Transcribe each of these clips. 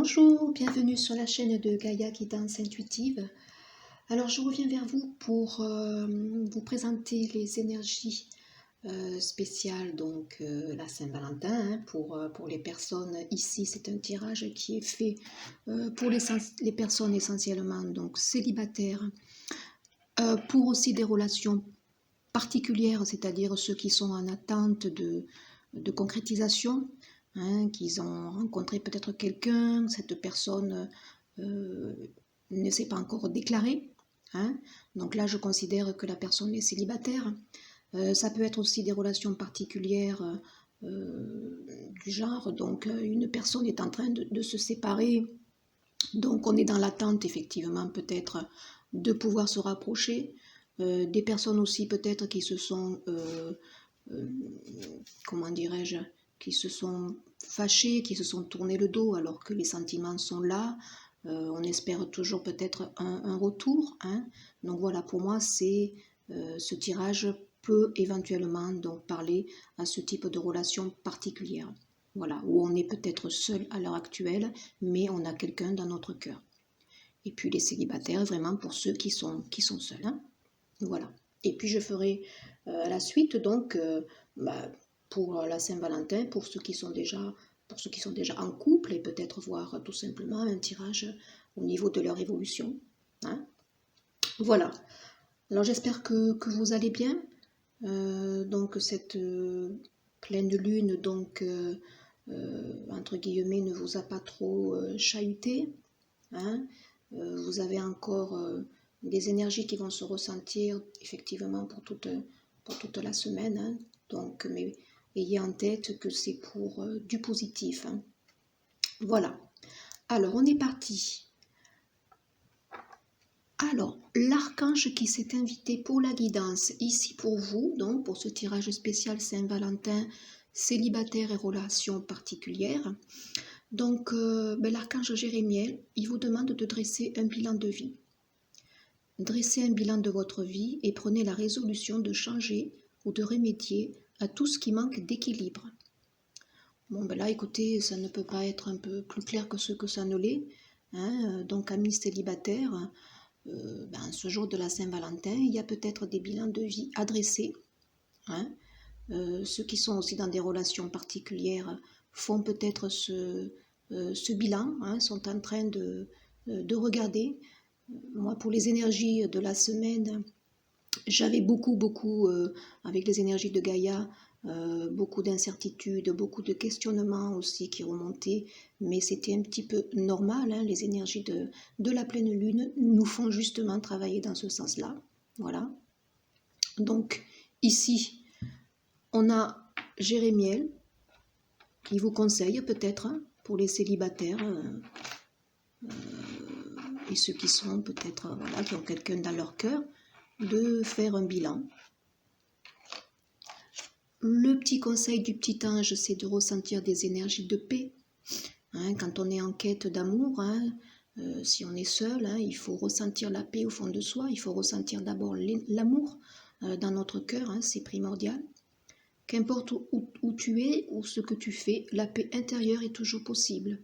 Bonjour, bienvenue sur la chaîne de Gaïa Guidance Intuitive. Alors je reviens vers vous pour vous présenter les énergies spéciales, donc la Saint-Valentin, pour les personnes. Ici c'est un tirage qui est fait pour les personnes essentiellement donc célibataires, pour aussi des relations particulières, c'est-à-dire ceux qui sont en attente de concrétisation. Qu'ils ont rencontré peut-être quelqu'un, cette personne ne s'est pas encore déclarée. Donc là, je considère que la personne est célibataire. Ça peut être aussi des relations particulières du genre, donc une personne est en train de se séparer, donc on est dans l'attente effectivement peut-être de pouvoir se rapprocher. Des personnes aussi peut-être qui se sont, comment dirais-je, qui se sont fâchés, qui se sont tournés le dos alors que les sentiments sont là. On espère toujours peut-être un retour. Donc voilà, pour moi, ce tirage peut éventuellement donc parler à ce type de relation particulière. Voilà, où on est peut-être seul à l'heure actuelle, mais on a quelqu'un dans notre cœur. Et puis les célibataires, vraiment pour ceux qui sont seuls. Voilà. Et puis je ferai à la suite donc pour la Saint-Valentin, pour ceux qui sont déjà en couple, et peut-être voir tout simplement un tirage au niveau de leur évolution. Voilà. Alors j'espère que vous allez bien. Donc cette pleine lune, donc entre guillemets, ne vous a pas trop chahuté. Vous avez encore des énergies qui vont se ressentir effectivement pour toute la semaine. Donc, mais ayez en tête que c'est pour du positif. Voilà. Alors, on est parti. Alors, l'archange qui s'est invité pour la guidance, ici pour vous, donc pour ce tirage spécial Saint-Valentin, célibataire et relations particulières. Donc, l'archange Jérémiel, il vous demande de dresser un bilan de vie. Dressez un bilan de votre vie et prenez la résolution de changer ou de remédier à tout ce qui manque d'équilibre. Bon, là, écoutez, ça ne peut pas être un peu plus clair que ce que ça ne l'est. Donc, amis célibataires, ce jour de la Saint-Valentin, il y a peut-être des bilans de vie à dresser. Ceux qui sont aussi dans des relations particulières font peut-être ce bilan, sont en train de regarder. Moi, pour les énergies de la semaine, j'avais beaucoup, avec les énergies de Gaïa, beaucoup d'incertitudes, beaucoup de questionnements aussi qui remontaient, mais c'était un petit peu normal. Les énergies de la pleine lune nous font justement travailler dans ce sens-là. Voilà. Donc, ici, on a Jérémiel qui vous conseille peut-être pour les célibataires et ceux qui sont peut-être, qui ont quelqu'un dans leur cœur, de faire un bilan. Le petit conseil du petit ange, c'est de ressentir des énergies de paix. Quand on est en quête d'amour, si on est seul, il faut ressentir la paix au fond de soi. Il faut ressentir d'abord l'amour dans notre cœur, c'est primordial. Qu'importe où tu es ou ce que tu fais, la paix intérieure est toujours possible.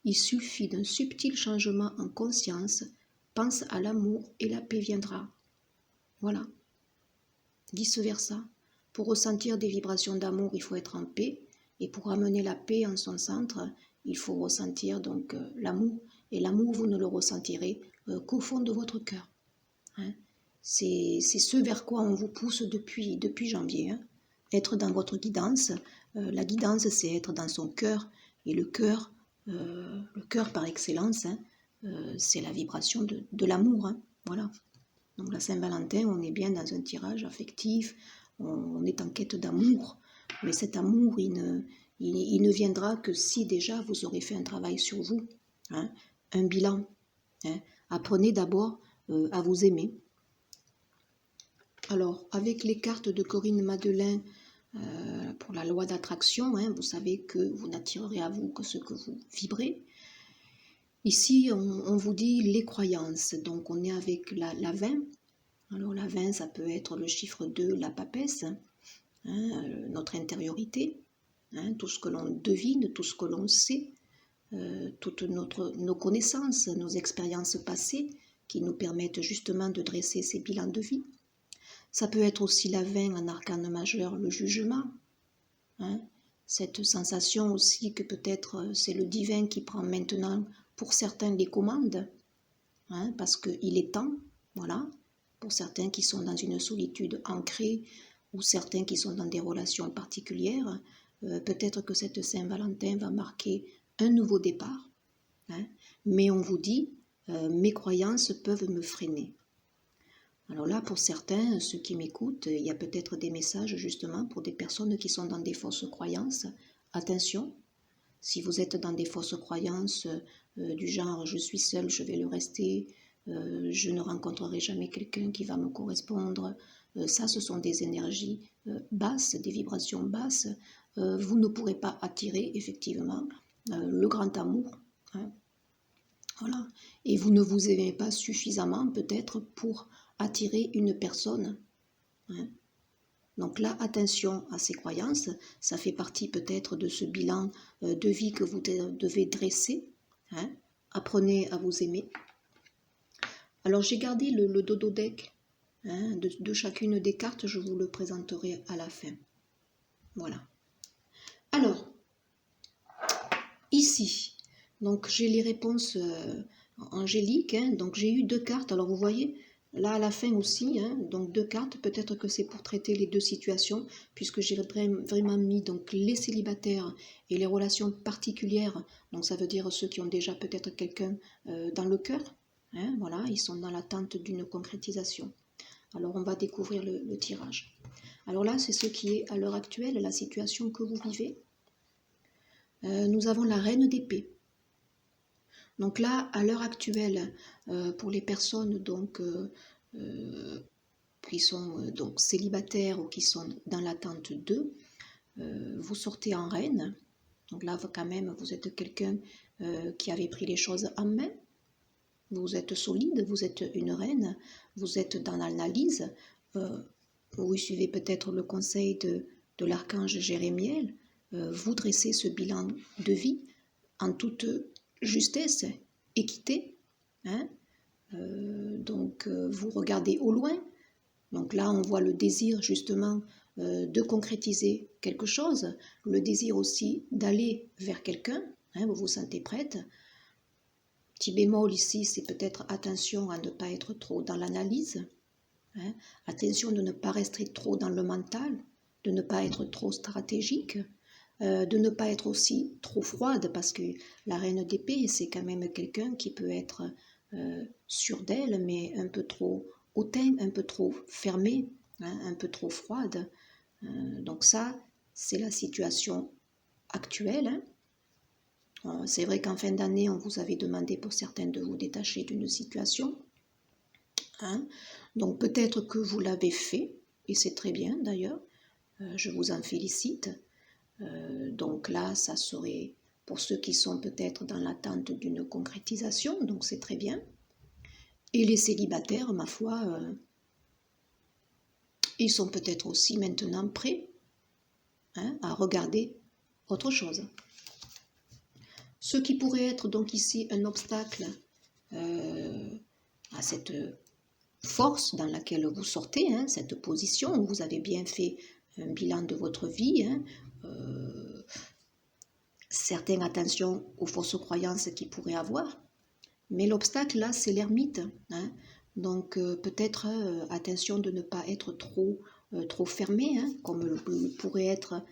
Il suffit d'un subtil changement en conscience. Pense à l'amour et la paix viendra. Voilà. Vice-versa. Pour ressentir des vibrations d'amour, il faut être en paix. Et pour amener la paix en son centre, il faut ressentir donc l'amour. Et l'amour, vous ne le ressentirez qu'au fond de votre cœur. C'est ce vers quoi on vous pousse depuis janvier. Être dans votre guidance. La guidance, c'est être dans son cœur. Et le cœur par excellence, c'est la vibration de l'amour. Voilà. Donc la Saint-Valentin, on est bien dans un tirage affectif, on est en quête d'amour, mais cet amour, il ne viendra que si déjà vous aurez fait un travail sur vous, un bilan. Apprenez d'abord à vous aimer. Alors, avec les cartes de Corinne Madeleine pour la loi d'attraction, vous savez que vous n'attirerez à vous que ce que vous vibrez. Ici, on vous dit les croyances, donc on est avec la 20. Alors la 20, ça peut être le chiffre 2, la papesse, notre intériorité, tout ce que l'on devine, tout ce que l'on sait, toutes nos connaissances, nos expériences passées qui nous permettent justement de dresser ces bilans de vie. Ça peut être aussi la 20 en arcane majeur, le jugement. Hein, cette sensation aussi que peut-être c'est le divin qui prend maintenant pour certains les commandes, hein, parce qu'il est temps, voilà, pour certains qui sont dans une solitude ancrée ou certains qui sont dans des relations particulières, peut-être que cette Saint-Valentin va marquer un nouveau départ, hein, mais on vous dit, mes croyances peuvent me freiner. Alors là, pour certains, ceux qui m'écoutent, il y a peut-être des messages justement pour des personnes qui sont dans des fausses croyances. Attention, si vous êtes dans des fausses croyances du genre « je suis seul, je vais le rester », je ne rencontrerai jamais quelqu'un qui va me correspondre, ça ce sont des énergies basses, des vibrations basses, vous ne pourrez pas attirer effectivement le grand amour, hein. Voilà. Et vous ne vous aimez pas suffisamment peut-être pour attirer une personne, hein. Donc là, attention à ces croyances, ça fait partie peut-être de ce bilan de vie que vous devez dresser, hein. Apprenez à vous aimer. Alors j'ai gardé le dodo deck, hein, de chacune des cartes, je vous le présenterai à la fin. Voilà. Alors, ici, donc j'ai les réponses angéliques, hein, donc j'ai eu 2 cartes, alors vous voyez, là à la fin aussi, hein, donc 2 cartes, peut-être que c'est pour traiter les 2 situations, puisque j'ai vraiment mis donc les célibataires et les relations particulières, donc ça veut dire ceux qui ont déjà peut-être quelqu'un dans le cœur, hein, voilà, ils sont dans l'attente d'une concrétisation. Alors on va découvrir le tirage. Alors là, c'est ce qui est à l'heure actuelle, la situation que vous vivez. Nous avons la reine d'épée. Donc là, à l'heure actuelle, pour les personnes donc, qui sont donc célibataires ou qui sont dans l'attente d'eux, vous sortez en reine. Donc là, quand même, vous êtes quelqu'un qui avait pris les choses en main. Vous êtes solide, vous êtes une reine, vous êtes dans l'analyse. Vous suivez peut-être le conseil de l'archange Jérémiel. Vous dressez ce bilan de vie en toute justesse, équité, hein. Donc vous regardez au loin, donc là on voit le désir justement de concrétiser quelque chose, le désir aussi d'aller vers quelqu'un, hein, vous vous sentez prête. Petit bémol ici, c'est peut-être attention à ne pas être trop dans l'analyse, hein, attention de ne pas rester trop dans le mental, de ne pas être trop stratégique, de ne pas être aussi trop froide, parce que la reine d'épée, c'est quand même quelqu'un qui peut être sûre d'elle, mais un peu trop hautain, un peu trop fermée, hein, un peu trop froide. Donc ça, c'est la situation actuelle, hein. C'est vrai qu'en fin d'année, on vous avait demandé pour certains de vous détacher d'une situation, hein. Donc peut-être que vous l'avez fait, et c'est très bien d'ailleurs, je vous en félicite. Donc là, ça serait pour ceux qui sont peut-être dans l'attente d'une concrétisation, donc c'est très bien. Et les célibataires, ma foi, ils sont peut-être aussi maintenant prêts, hein, à regarder autre chose. Ce qui pourrait être donc ici un obstacle à cette force dans laquelle vous sortez, hein, cette position où vous avez bien fait un bilan de votre vie, hein, certaines attention aux fausses croyances qu'ils pourraient avoir. Mais l'obstacle là, c'est l'ermite, hein. Donc peut-être attention de ne pas être trop fermé, hein, comme le pourrait être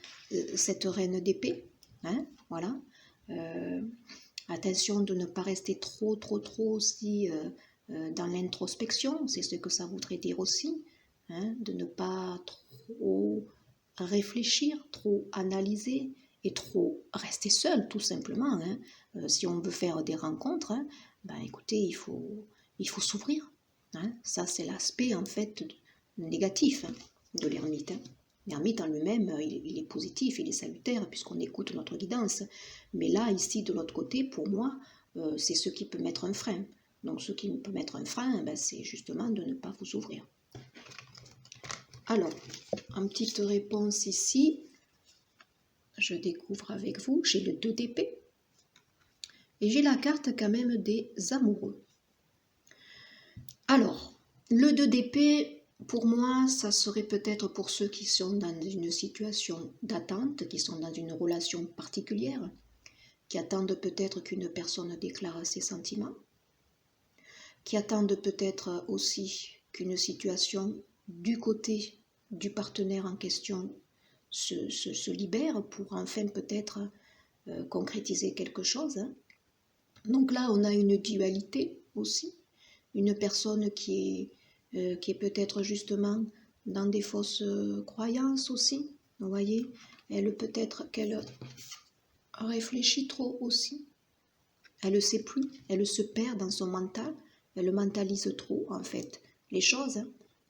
cette reine d'épée, hein, voilà. Attention de ne pas rester trop aussi dans l'introspection, c'est ce que ça voudrait dire aussi, hein, de ne pas trop réfléchir, trop analyser et trop rester seul, tout simplement, hein. Si on veut faire des rencontres, hein, ben écoutez, il faut s'ouvrir, hein. Ça, c'est l'aspect en fait négatif, hein, de l'ermite, hein. L'ermite en lui-même, il est positif, il est salutaire, puisqu'on écoute notre guidance. Mais là, ici, de l'autre côté, pour moi, c'est ce qui peut mettre un frein. Donc, ce qui peut mettre un frein, ben, c'est justement de ne pas vous ouvrir. Alors, en petite réponse ici, je découvre avec vous, j'ai le 2 d'épée. Et j'ai la carte quand même des amoureux. Alors, le 2 d'épée, pour moi, ça serait peut-être pour ceux qui sont dans une situation d'attente, qui sont dans une relation particulière, qui attendent peut-être qu'une personne déclare ses sentiments, qui attendent peut-être aussi qu'une situation du côté du partenaire en question se libère pour enfin peut-être concrétiser quelque chose. Donc là, on a une dualité aussi, une personne qui est peut-être justement dans des fausses croyances aussi, vous voyez, elle peut-être qu'elle réfléchit trop aussi, elle ne sait plus, elle se perd dans son mental, elle mentalise trop en fait les choses.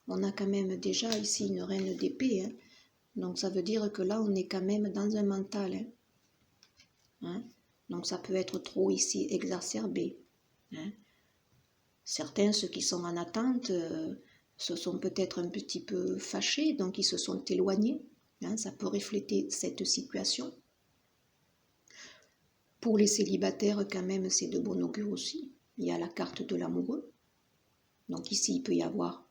On a quand même déjà ici une reine d'épée, hein. Donc ça veut dire que là on est quand même dans un mental, hein. Donc ça peut être trop ici exacerbé, hein. Certains, ceux qui sont en attente, se sont peut-être un petit peu fâchés, donc ils se sont éloignés, hein. Ça peut refléter cette situation. Pour les célibataires, quand même, c'est de bon augure aussi. Il y a la carte de l'amoureux. Donc ici, il peut y avoir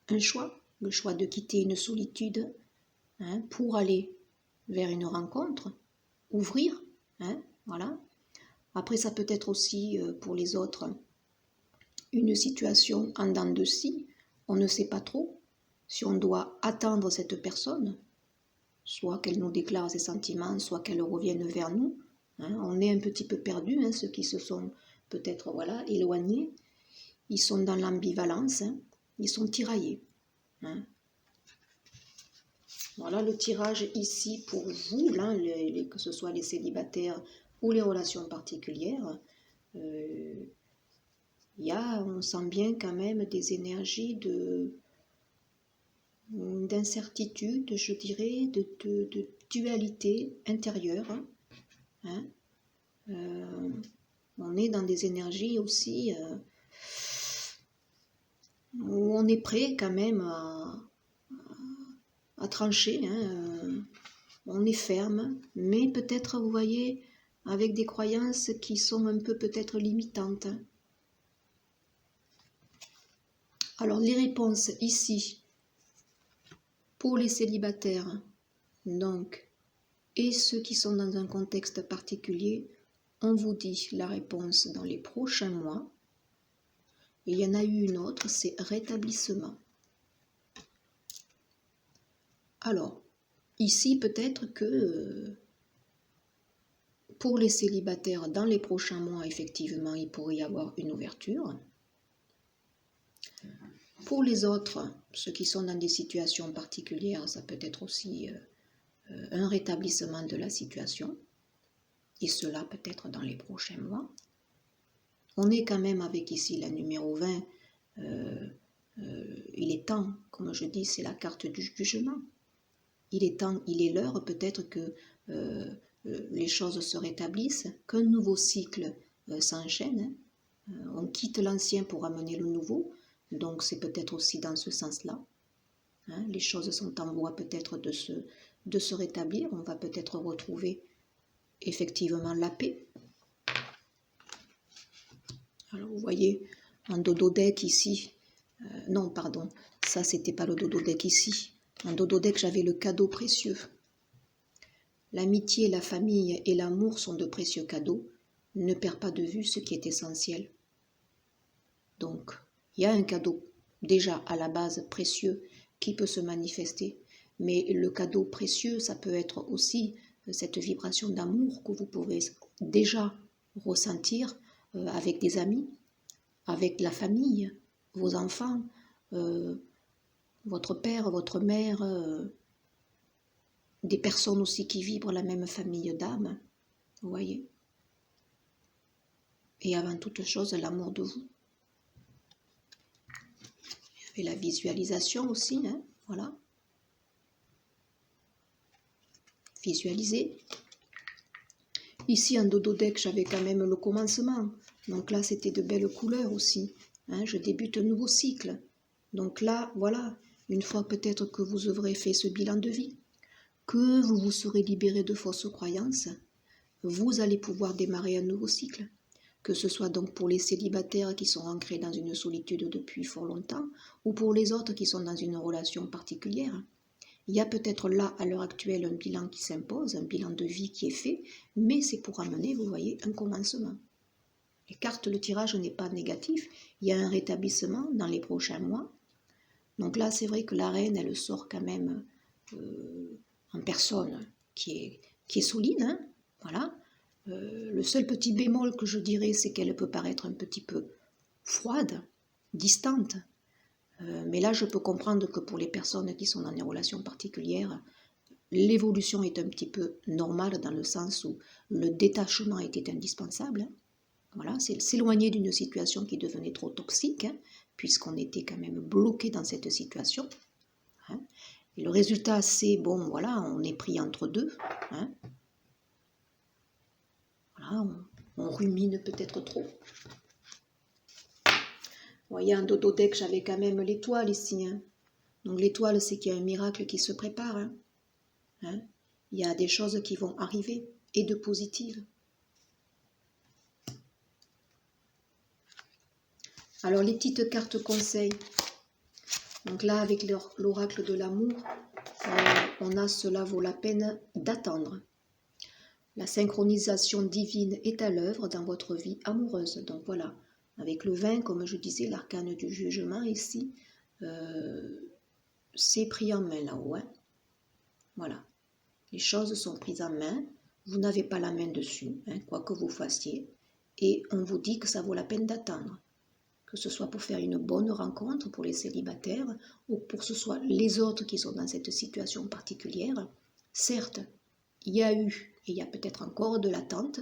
un choix, le choix de quitter une solitude, hein, pour aller vers une rencontre, ouvrir, hein, voilà. Après, ça peut être aussi pour les autres une situation en dents de scie. On ne sait pas trop si on doit attendre cette personne, soit qu'elle nous déclare ses sentiments, soit qu'elle revienne vers nous. Hein, on est un petit peu perdu, hein, ceux qui se sont peut-être voilà, éloignés. Ils sont dans l'ambivalence, hein, ils sont tiraillés. Hein. Voilà le tirage ici pour vous, là, que ce soit les célibataires ou les relations particulières. On sent bien quand même des énergies d'incertitude, je dirais, de dualité intérieure. Hein. On est dans des énergies aussi où on est prêt quand même à trancher, hein. On est ferme, mais peut-être, vous voyez, avec des croyances qui sont un peu peut-être limitantes. Alors les réponses ici pour les célibataires, donc, et ceux qui sont dans un contexte particulier, on vous dit la réponse dans les prochains mois. Et il y en a eu une autre, c'est rétablissement. Alors, ici peut-être que pour les célibataires, dans les prochains mois, effectivement, il pourrait y avoir une ouverture. Pour les autres, ceux qui sont dans des situations particulières, ça peut être aussi un rétablissement de la situation. Et cela peut-être dans les prochains mois. On est quand même avec ici la numéro 20. Il est temps, comme je dis, c'est la carte du jugement. Il est temps, il est l'heure peut-être que les choses se rétablissent, qu'un nouveau cycle s'enchaîne. On quitte l'ancien pour amener le nouveau. Donc c'est peut-être aussi dans ce sens-là. Hein, les choses sont en voie peut-être de se rétablir. On va peut-être retrouver effectivement la paix. Alors vous voyez, en dododeck ici, non pardon, ça c'était pas le dododeck ici. En dododeck j'avais le cadeau précieux. L'amitié, la famille et l'amour sont de précieux cadeaux. Ne perds pas de vue ce qui est essentiel. Donc, il y a un cadeau déjà à la base précieux qui peut se manifester. Mais le cadeau précieux, ça peut être aussi cette vibration d'amour que vous pouvez déjà ressentir avec des amis, avec la famille, vos enfants, votre père, votre mère, des personnes aussi qui vibrent la même famille d'âme, vous voyez. Et avant toute chose, l'amour de vous. Et la visualisation aussi, hein, voilà. Visualiser. Ici, en dododeck, j'avais quand même le commencement. Donc là, c'était de belles couleurs aussi. Hein, je débute un nouveau cycle. Donc là, voilà, une fois peut-être que vous aurez fait ce bilan de vie, que vous vous serez libéré de fausses croyances, vous allez pouvoir démarrer un nouveau cycle. Que ce soit donc pour les célibataires qui sont ancrés dans une solitude depuis fort longtemps, ou pour les autres qui sont dans une relation particulière. Il y a peut-être là, à l'heure actuelle, un bilan qui s'impose, un bilan de vie qui est fait, mais c'est pour amener, vous voyez, un commencement. Les cartes, le tirage n'est pas négatif, il y a un rétablissement dans les prochains mois. Donc là, c'est vrai que la reine, elle sort quand même en personne qui est solide, hein, voilà. Le seul petit bémol que je dirais, c'est qu'elle peut paraître un petit peu froide, distante. Mais là, je peux comprendre que pour les personnes qui sont dans des relations particulières, l'évolution est un petit peu normale dans le sens où le détachement était indispensable. Voilà, c'est s'éloigner d'une situation qui devenait trop toxique, hein, puisqu'on était quand même bloqué dans cette situation. Hein. Et le résultat, c'est, bon, voilà, on est pris entre deux. Hein. Voilà, on rumine peut-être trop. Vous voyez, en dodo deck, j'avais quand même l'étoile ici. Hein. Donc l'étoile, c'est qu'il y a un miracle qui se prépare. Hein. Hein. Il y a des choses qui vont arriver, et de positives. Alors les petites cartes conseils. Donc là, avec l'oracle de l'amour, on a cela vaut la peine d'attendre. La synchronisation divine est à l'œuvre dans votre vie amoureuse. Donc voilà, avec le 20, comme je disais, l'arcane du jugement ici, c'est pris en main là-haut. Hein. Voilà, les choses sont prises en main, vous n'avez pas la main dessus, hein, quoi que vous fassiez, et on vous dit que ça vaut la peine d'attendre. Que ce soit pour faire une bonne rencontre pour les célibataires, ou pour que ce soit les autres qui sont dans cette situation particulière. Certes, il y a eu, et il y a peut-être encore de l'attente,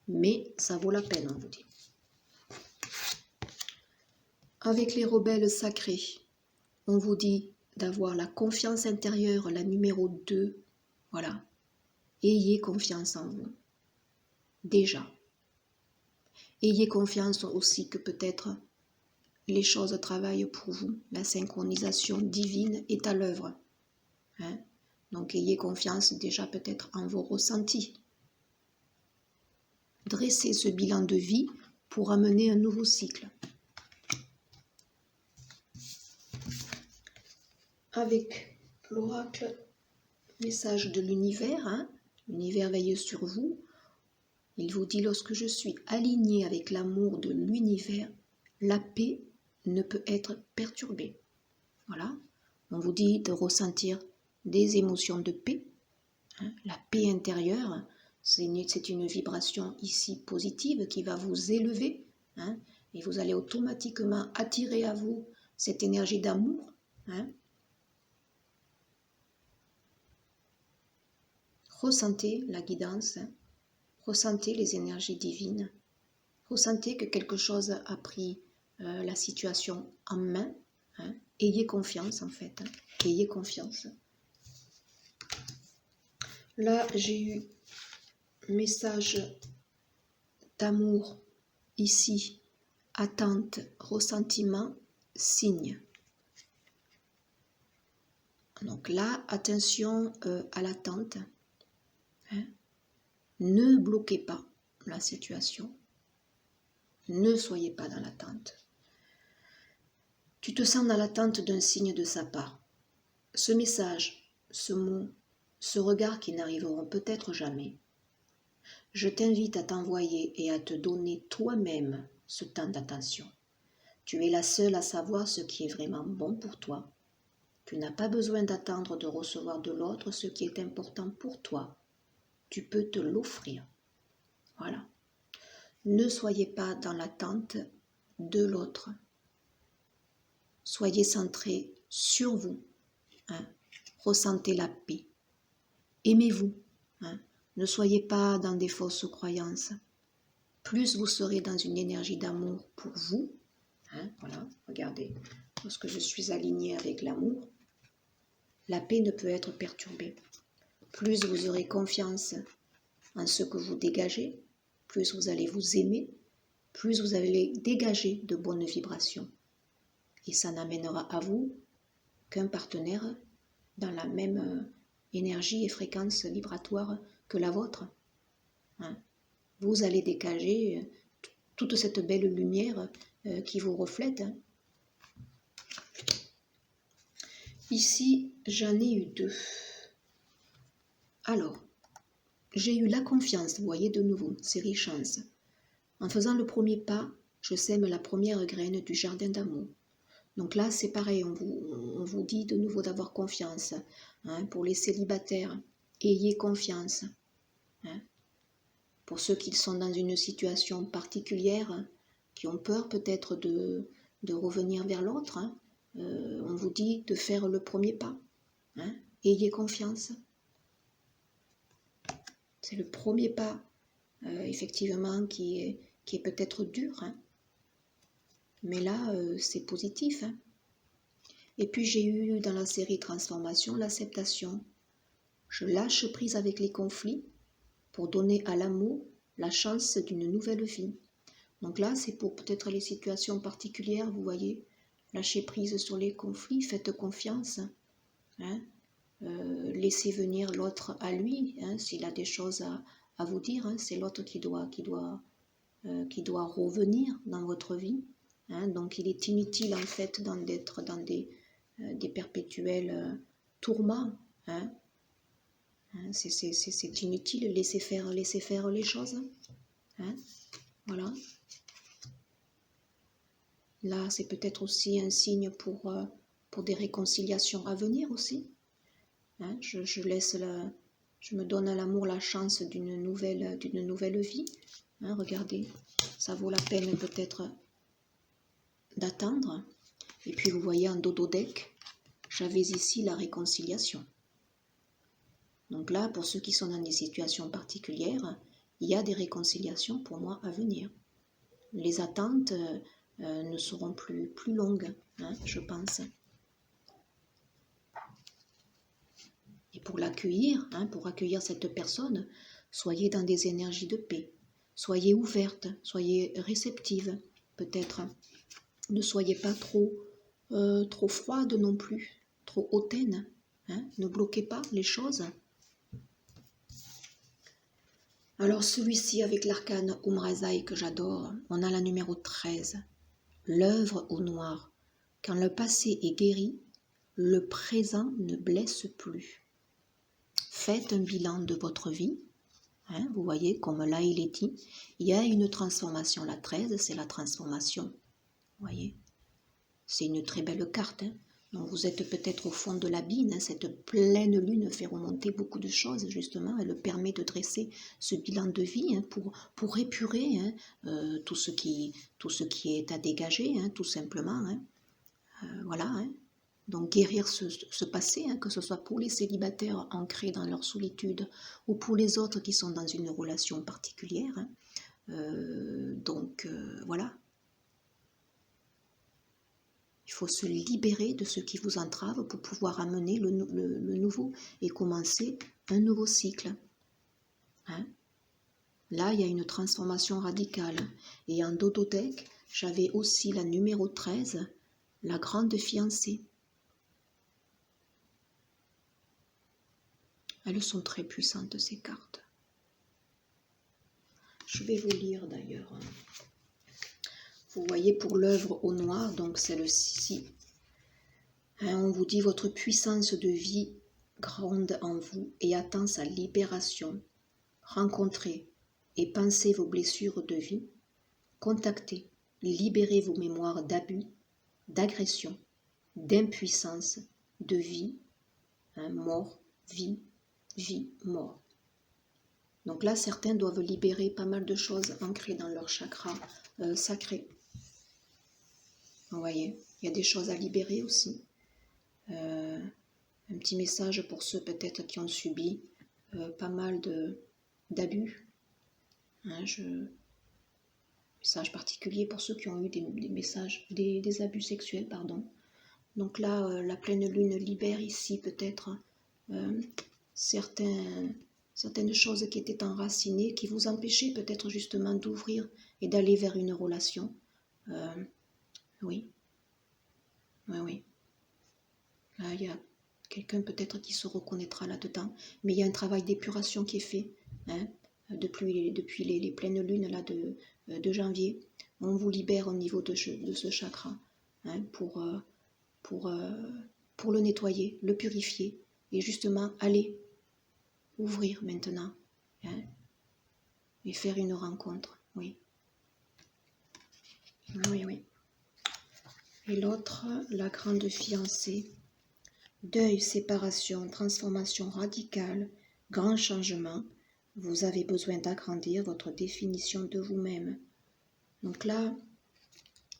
mais ça vaut la peine, on vous dit. Avec les rebelles sacrés, on vous dit d'avoir la confiance intérieure, la numéro 2, voilà. Ayez confiance en vous, déjà. Ayez confiance aussi que peut-être les choses travaillent pour vous. La synchronisation divine est à l'œuvre. Hein? Donc ayez confiance déjà peut-être en vos ressentis. Dressez ce bilan de vie pour amener un nouveau cycle. Avec l'oracle, message de l'univers, hein? L'univers veille sur vous. Il vous dit, lorsque je suis aligné avec l'amour de l'univers, la paix ne peut être perturbée. Voilà, on vous dit de ressentir des émotions de paix. Hein? La paix intérieure, c'est une vibration ici positive qui va vous élever. Hein? Et vous allez automatiquement attirer à vous cette énergie d'amour. Hein? Ressentez la guidance, hein? Ressentez les énergies divines, ressentez que quelque chose a pris la situation en main. Hein? Ayez confiance en fait, hein? Ayez confiance. Là, j'ai eu message d'amour ici, attente, ressentiment, signe. Donc là, attention à l'attente. Hein? Ne bloquez pas la situation. Ne soyez pas dans l'attente. Tu te sens dans l'attente d'un signe de sa part. Ce message, ce mot, ce regard qui n'arriveront peut-être jamais. Je t'invite à t'envoyer et à te donner toi-même ce temps d'attention. Tu es la seule à savoir ce qui est vraiment bon pour toi. Tu n'as pas besoin d'attendre de recevoir de l'autre ce qui est important pour toi. Tu peux te l'offrir. Voilà. Ne soyez pas dans l'attente de l'autre. Soyez centrés sur vous. Hein. Ressentez la paix. Aimez-vous. Hein. Ne soyez pas dans des fausses croyances. Plus vous serez dans une énergie d'amour pour vous. Hein, voilà, regardez. Lorsque je suis alignée avec l'amour, la paix ne peut être perturbée. Plus vous aurez confiance en ce que vous dégagez, plus vous allez vous aimer, plus vous allez dégager de bonnes vibrations. Et ça n'amènera à vous qu'un partenaire dans la même énergie et fréquence vibratoire que la vôtre. hein. Vous allez dégager toute cette belle lumière qui vous reflète. Hein. Ici, j'en ai eu deux. Alors, j'ai eu la confiance, vous voyez de nouveau, série chance. En faisant le premier pas, je sème la première graine du jardin d'amour. Donc là, c'est pareil, on vous dit de nouveau d'avoir confiance. Hein, pour les célibataires, ayez confiance. Hein. Pour ceux qui sont dans une situation particulière, qui ont peur peut-être de revenir vers l'autre, hein, on vous dit de faire le premier pas. Hein, ayez confiance. C'est le premier pas, effectivement, qui est peut-être dur. Hein. Mais là, c'est positif. Hein. Et puis j'ai eu dans la série Transformation l'acceptation. Je lâche prise avec les conflits pour donner à l'amour la chance d'une nouvelle vie. Donc là, c'est pour peut-être les situations particulières, vous voyez. Lâchez prise sur les conflits, faites confiance. Hein. Laissez venir l'autre à lui, hein, s'il a des choses à vous dire. Hein, c'est l'autre qui doit revenir dans votre vie. Hein, donc il est inutile en fait d'être dans des perpétuels tourments. Hein. Hein, c'est inutile, laissez faire les choses. Hein. Voilà. Là, c'est peut-être aussi un signe pour des réconciliations à venir aussi. Hein, je me donne à l'amour la chance d'une nouvelle vie. Hein, regardez, ça vaut la peine peut-être d'attendre. Et puis vous voyez en dododeck, j'avais ici la réconciliation. Donc là, pour ceux qui sont dans des situations particulières, il y a des réconciliations pour moi à venir. Les attentes ne seront plus longues, hein, je pense. Et pour l'accueillir, hein, pour accueillir cette personne, soyez dans des énergies de paix. Soyez ouverte, soyez réceptive, peut-être. Ne soyez pas trop froide non plus, trop hautaine. Hein, ne bloquez pas les choses. Alors celui-ci avec l'arcane Umrazai que j'adore, on a la numéro 13. L'œuvre au noir. Quand le passé est guéri, le présent ne blesse plus. Faites un bilan de votre vie. Hein, vous voyez, comme là il est dit, il y a une transformation. La 13, c'est la transformation. Vous voyez, c'est une très belle carte. Hein. Donc vous êtes peut-être au fond de l'abîme. Hein. Cette pleine lune fait remonter beaucoup de choses, justement. Elle permet de dresser ce bilan de vie, hein, pour épurer, hein, tout ce qui est à dégager, hein, tout simplement. Hein. Voilà. Hein. Donc guérir ce passé, hein, que ce soit pour les célibataires ancrés dans leur solitude ou pour les autres qui sont dans une relation particulière. Hein. Voilà. Il faut se libérer de ce qui vous entrave pour pouvoir amener le nouveau et commencer un nouveau cycle. Hein. Là, il y a une transformation radicale. Et en dododeck, j'avais aussi la numéro 13, la grande fiancée. Elles sont très puissantes, ces cartes. Je vais vous lire d'ailleurs. Vous voyez pour l'œuvre au noir, donc celle-ci. Hein, on vous dit votre puissance de vie gronde en vous et attend sa libération. Rencontrez et pensez vos blessures de vie. Contactez, libérez vos mémoires d'abus, d'agression, d'impuissance, de vie, hein, mort, vie, vie, mort. Donc là, certains doivent libérer pas mal de choses ancrées dans leur chakra sacré. Vous voyez, il y a des choses à libérer aussi. Un petit message pour ceux peut-être qui ont subi pas mal d'abus. Hein, message particulier pour ceux qui ont eu des abus sexuels, pardon. Donc là, la pleine lune libère ici peut-être certaines choses qui étaient enracinées, qui vous empêchaient peut-être justement d'ouvrir et d'aller vers une relation. Oui. Oui. Là, il y a quelqu'un peut-être qui se reconnaîtra là-dedans, mais il y a un travail d'épuration qui est fait. Hein. depuis les pleines lunes là, de janvier. On vous libère au niveau de ce chakra, hein, pour le nettoyer, le purifier, et justement aller ouvrir maintenant, hein, et faire une rencontre, oui. Oui, oui. Et l'autre, la grande fiancée. Deuil, séparation, transformation radicale, grand changement. Vous avez besoin d'agrandir votre définition de vous-même. Donc là,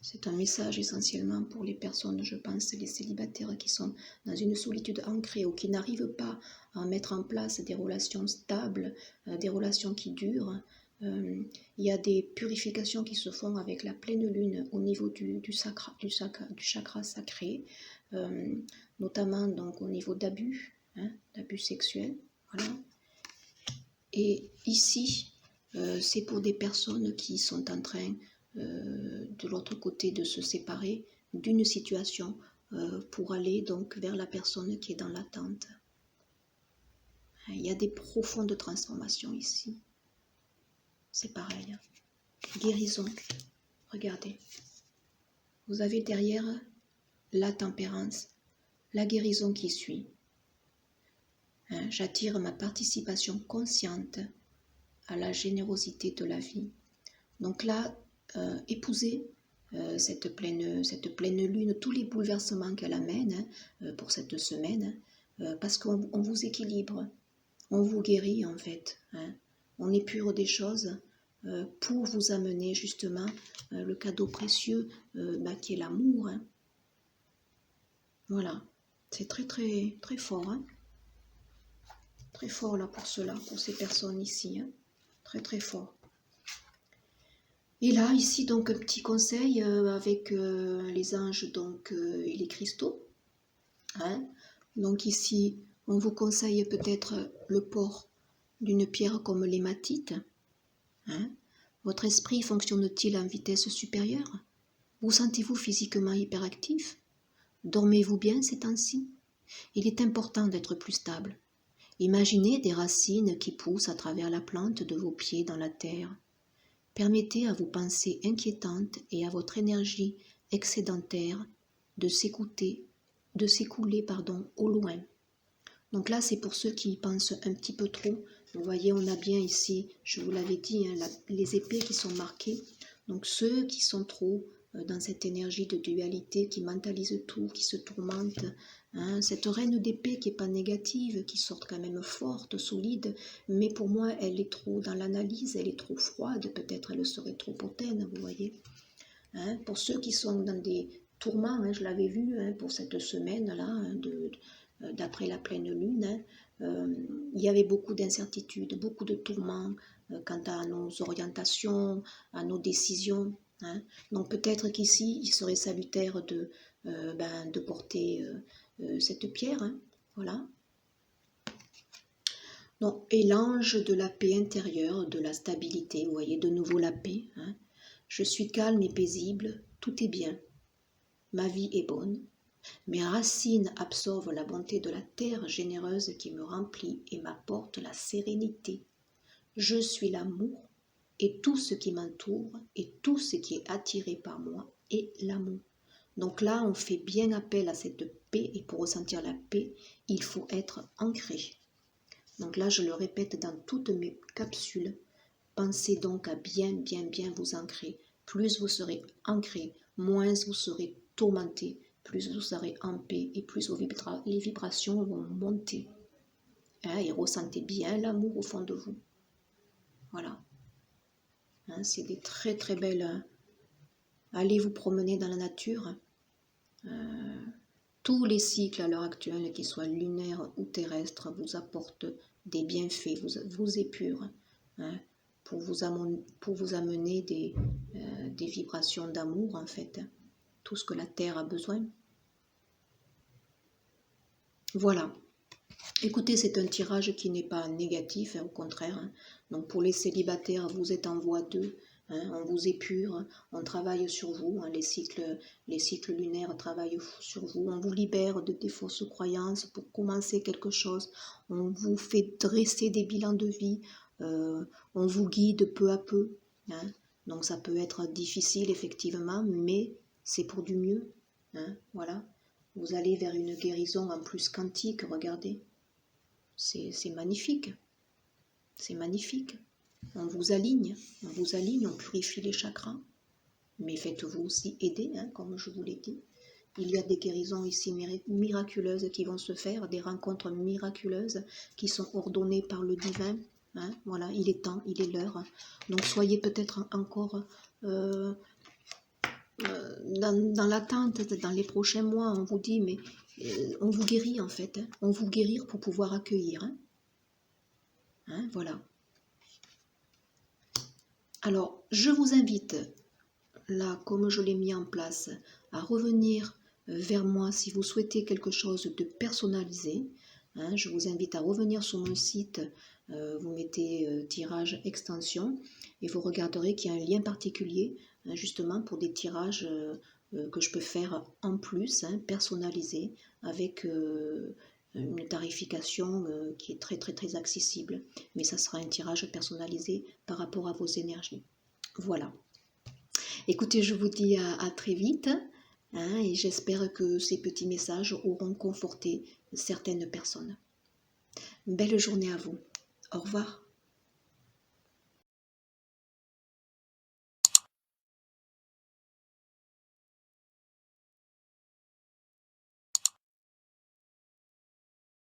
c'est un message essentiellement pour les personnes, je pense, les célibataires qui sont dans une solitude ancrée ou qui n'arrivent pas à mettre en place des relations stables, des relations qui durent. Il y a des purifications qui se font avec la pleine lune au niveau du chakra sacré, notamment donc au niveau d'abus, hein, d'abus sexuels. Voilà. Et ici, c'est pour des personnes qui sont en train de l'autre côté de se séparer d'une situation pour aller donc vers la personne qui est dans l'attente. Il y a des profondes transformations ici. C'est pareil. Guérison. Regardez. Vous avez derrière la tempérance, la guérison qui suit. J'attire ma participation consciente à la générosité de la vie. Donc là, épousez cette pleine lune, tous les bouleversements qu'elle amène pour cette semaine, parce qu'on vous équilibre, on vous guérit en fait, hein. On épure des choses pour vous amener justement le cadeau précieux qui est l'amour, hein. Voilà, c'est très très très fort, hein. Très fort là pour cela, pour ces personnes ici, hein. Très très fort. Et là, ici, donc, un petit conseil avec les anges donc, et les cristaux. Hein. Donc ici, on vous conseille peut-être le port d'une pierre comme l'hématite. Hein. Votre esprit fonctionne-t-il en vitesse supérieure? Vous sentez-vous physiquement hyperactif? Dormez-vous bien ces temps-ci? Il est important d'être plus stable. Imaginez des racines qui poussent à travers la plante de vos pieds dans la terre. Permettez à vos pensées inquiétantes et à votre énergie excédentaire de s'écouler au loin. Donc là, c'est pour ceux qui y pensent un petit peu trop. Vous voyez, on a bien ici, je vous l'avais dit, hein, les épées qui sont marquées. Donc ceux qui sont trop dans cette énergie de dualité, qui mentalisent tout, qui se tourmentent, hein, cette reine d'épée qui n'est pas négative, qui sort quand même forte, solide, mais pour moi, elle est trop dans l'analyse, elle est trop froide, peut-être elle serait trop hautaine, vous voyez. Hein, pour ceux qui sont dans des tourments, hein, je l'avais vu hein, pour cette semaine-là, hein, d'après la pleine lune, hein, il y avait beaucoup d'incertitudes, beaucoup de tourments quant à nos orientations, à nos décisions. Hein. Donc peut-être qu'ici, il serait salutaire de porter cette pierre. Hein. Voilà. Donc, et l'ange de la paix intérieure, de la stabilité, vous voyez de nouveau la paix. Hein. Je suis calme et paisible, tout est bien. Ma vie est bonne. Mes racines absorbent la bonté de la terre généreuse qui me remplit et m'apporte la sérénité. Je suis l'amour et tout ce qui m'entoure et tout ce qui est attiré par moi est l'amour. Donc là, on fait bien appel à cette paix et pour ressentir la paix, il faut être ancré. Donc là, je le répète dans toutes mes capsules. Pensez donc à bien vous ancrer. Plus vous serez ancré, moins vous serez tourmenté, plus vous serez en paix et plus les vibrations vont monter. Hein, et ressentez bien l'amour au fond de vous. Voilà. Hein, c'est des très très belles... Allez vous promener dans la nature. Tous les cycles à l'heure actuelle, qu'ils soient lunaires ou terrestres, vous apportent des bienfaits, vous épurent. Hein, pour vous amener des vibrations d'amour, en fait. Tout ce que la Terre a besoin. Voilà. Écoutez, c'est un tirage qui n'est pas négatif, hein, au contraire. Hein. Donc pour les célibataires, vous êtes en voie 2. Hein, on vous épure, on travaille sur vous. Hein, les cycles lunaires travaillent sur vous. On vous libère de des fausses croyances pour commencer quelque chose. On vous fait dresser des bilans de vie. on vous guide peu à peu. Hein. Donc ça peut être difficile effectivement, mais c'est pour du mieux. Hein. Voilà. Vous allez vers une guérison en plus quantique, regardez. C'est magnifique. C'est magnifique. On vous aligne, on purifie les chakras. Mais faites-vous aussi aider, hein, comme je vous l'ai dit. Il y a des guérisons ici miraculeuses qui vont se faire, des rencontres miraculeuses qui sont ordonnées par le divin. Hein, voilà, il est temps, il est l'heure. Donc soyez peut-être encore dans l'attente, dans les prochains mois, on vous dit, mais on vous guérit en fait. Hein, on vous guérit pour pouvoir accueillir. Hein. Hein, voilà. Alors, je vous invite, là, comme je l'ai mis en place, à revenir vers moi si vous souhaitez quelque chose de personnalisé. Hein, je vous invite à revenir sur mon site, vous mettez tirage extension et vous regarderez qu'il y a un lien particulier hein, justement pour des tirages que je peux faire en plus, hein, personnalisés, avec une tarification qui est très très très accessible. Mais ça sera un tirage personnalisé par rapport à vos énergies. Voilà. Écoutez, je vous dis à très vite hein, et j'espère que ces petits messages auront conforté certaines personnes. Belle journée à vous. Au revoir.